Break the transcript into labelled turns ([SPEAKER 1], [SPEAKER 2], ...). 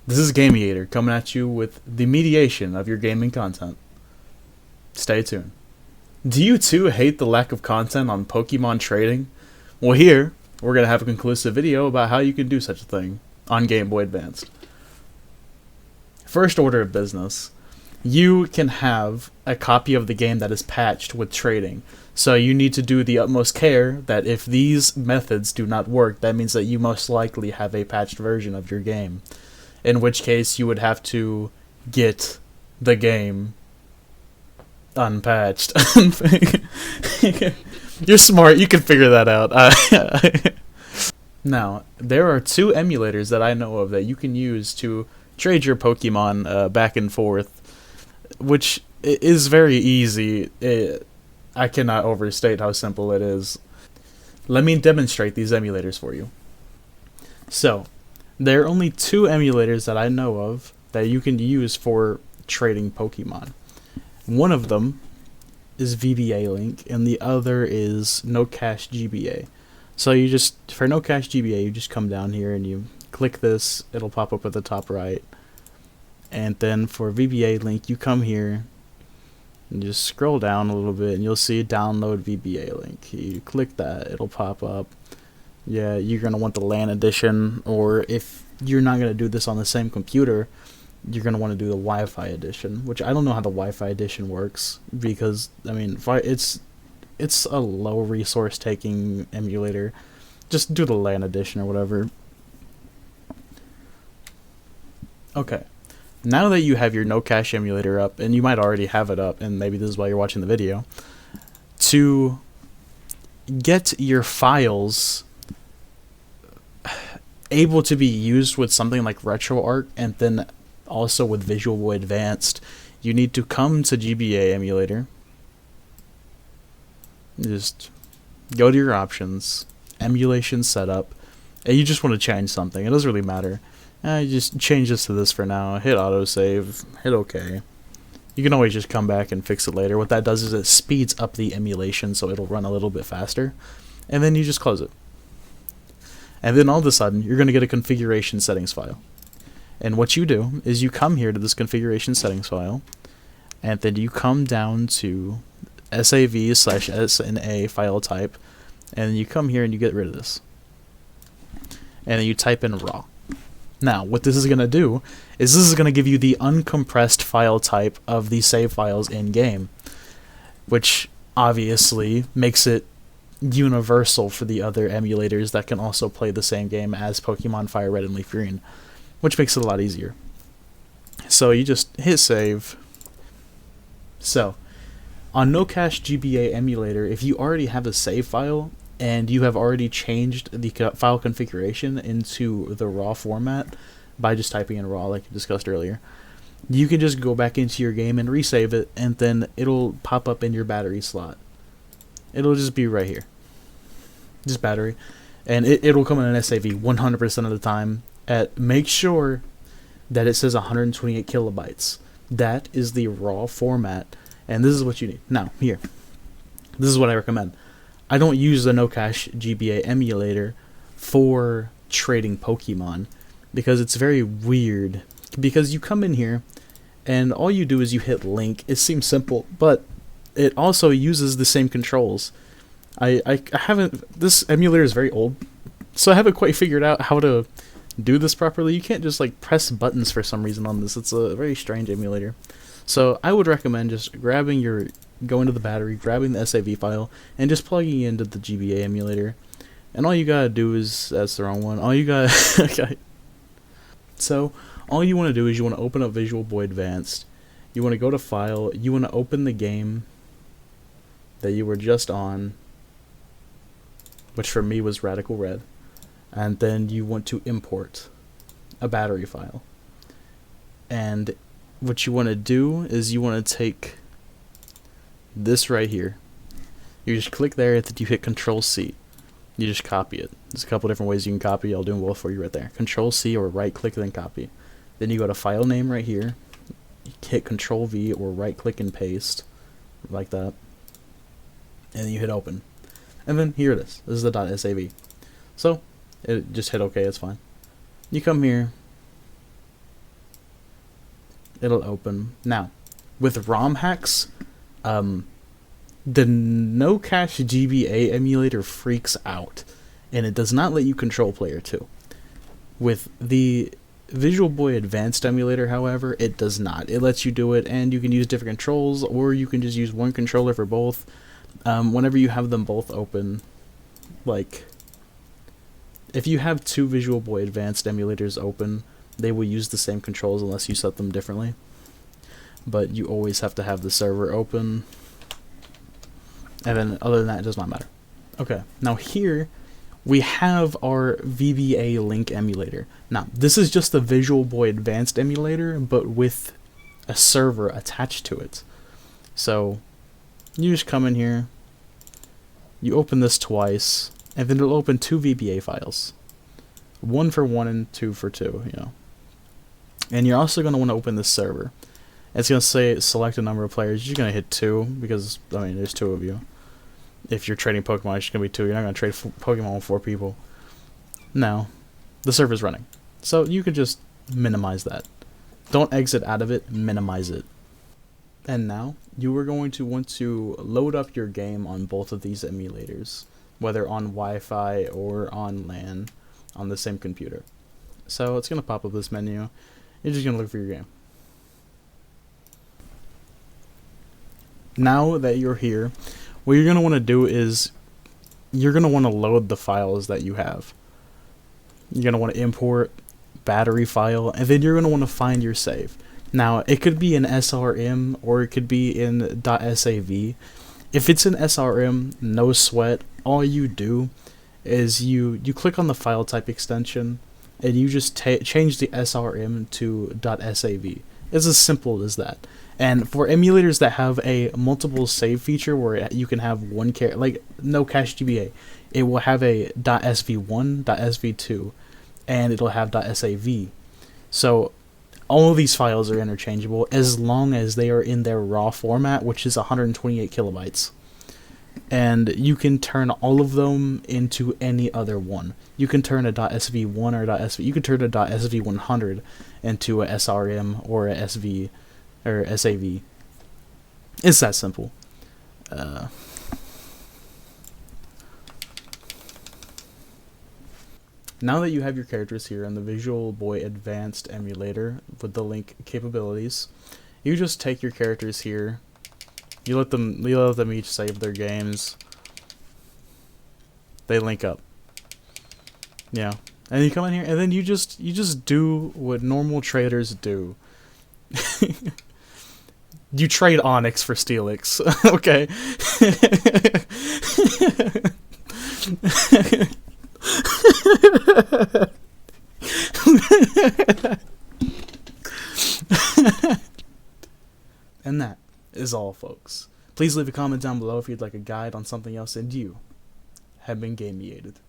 [SPEAKER 1] This is Gamiator coming at you with the mediation of your gaming content. Stay tuned. Do you too hate the lack of content on Pokemon trading? Well, here, we're going to have a conclusive video about how you can do such a thing on Game Boy Advance. First order of business, you can have a copy of the game that is patched with trading. So you need to do the utmost care that if these methods do not work, that means that you most likely have a patched version of your game. In which case, you would have to get the game unpatched. You're smart, you can figure that out. Now, there are two emulators that I know of that you can use to trade your Pokemon back and forth, which is very easy. I cannot overstate how simple it is. Let me demonstrate these emulators for you. So, there are only two emulators that I know of that you can use for trading Pokemon. One of them is VBA Link, and the other is No Cash GBA. So you just, for No Cash GBA, you just come down here and you click this, it'll pop up at the top right. And then for VBA Link, you come here and just scroll down a little bit and you'll see download VBA Link. You click that, it'll pop up. Yeah, you're going to want the LAN edition, or if you're not going to do this on the same computer, you're going to want to do the Wi-Fi edition, which I don't know how the Wi-Fi edition works, because, I mean, it's a low resource taking emulator. Just do the LAN edition or whatever. Okay, now that you have your No Cash emulator up, and you might already have it up, and maybe this is why you're watching the video, to get your files able to be used with something like RetroArch and then also with Visual Boy Advanced, you need to come to GBA emulator. Just go to your options, emulation setup, and you just want to change something. It doesn't really matter. You just change this to this for now. Hit autosave. Hit OK. You can always just come back and fix it later. What that does is it speeds up the emulation so it'll run a little bit faster, and then you just close it. And then all of a sudden, you're going to get a configuration settings file. And what you do is you come here to this configuration settings file, and then you come down to SAV/SNA file type, and you come here and you get rid of this. And then you type in raw. Now, what this is going to do is this is going to give you the uncompressed file type of the save files in-game, which obviously makes it universal for the other emulators that can also play the same game as Pokemon firered and leafgreen, which makes it a lot easier. So you just hit save. So, on No Cash GBA emulator, if you already have a save file and you have already changed the file configuration into the raw format by just typing in raw like you discussed earlier, you can just go back into your game and resave it, and then it'll pop up in your battery slot. It'll just be right here. Just battery. And it'll come in an SAV 100% of the time. Make sure that it says 128 kilobytes. That is the raw format. And this is what you need. Now, here. This is what I recommend. I don't use the No Cash GBA emulator for trading Pokemon, because it's very weird. Because you come in here, and all you do is you hit link. It seems simple, but it also uses the same controls. I haven't, this emulator is very old, so I haven't quite figured out how to do this properly. You can't just like press buttons for some reason on this. It's a very strange emulator. So I would recommend just going to the battery, grabbing the SAV file, and just plugging it into the GBA emulator. And all you gotta do is, that's the wrong one, okay. So, all you want to do is you want to open up Visual Boy Advanced. You want to go to File, you want to open the game that you were just on, which for me was Radical Red, and then you want to import a battery file. And what you want to do is you want to take this right here. You just click there, and you hit Control-C. You just copy it. There's a couple different ways you can copy. I'll do them both for you right there. Control-C or right-click, then copy. Then you go to File Name right here. You hit Control-V or right-click and paste, like that. And then you hit Open. And then here it is. This is the .sav. So, just hit OK, it's fine. You come here, it'll open. Now, with ROM hacks, the no cache GBA emulator freaks out, and it does not let you control player 2. With the Visual Boy Advanced emulator, however, it does not. It lets you do it, and you can use different controls, or you can just use one controller for both. Whenever you have them both open, like, if you have two Visual Boy Advanced emulators open, they will use the same controls unless you set them differently. But you always have to have the server open, and then other than that, it does not matter. Okay, now here we have our VBA Link emulator. Now, this is just the Visual Boy Advanced emulator, but with a server attached to it. So, you just come in here, you open this twice, and then it'll open two VBA files. 1 for 1 and 2 for 2, you know. And you're also going to want to open this server. It's going to say select a number of players. You're going to hit 2, because, I mean, there's 2 of you. If you're trading Pokemon, it's going to be 2. You're not going to trade Pokemon with 4 people. Now, the server's running. So you could just minimize that. Don't exit out of it, minimize it. And now, you are going to want to load up your game on both of these emulators, whether on Wi-Fi or on LAN, on the same computer. So it's going to pop up this menu. You're just going to look for your game. Now that you're here, what you're going to want to do is you're going to want to load the files that you have. You're going to want to import battery file, and then you're going to want to find your save. Now, it could be in SRM or it could be in .sav. If it's in SRM, no sweat. All you do is you click on the file type extension and you just change the SRM to .sav. It's as simple as that. And for emulators that have a multiple save feature where you can have one character, like no cache GBA, it will have a .sv1, .sv2, and it'll have .sav. So all of these files are interchangeable as long as they are in their raw format, which is 128 kilobytes. And you can turn all of them into any other one. You can turn a .sv1 or .sv. You can turn a .sv100 into a SRM or a SV or SAV. It's that simple. Now that you have your characters here in the Visual Boy Advanced emulator with the link capabilities, you just take your characters here. You let them each save their games. They link up. Yeah. And you come in here and then you just do what normal traders do. You trade Onyx for Steelix. Okay. And that is all, folks. Please leave a comment down below if you'd like a guide on something else, and you have been gameated.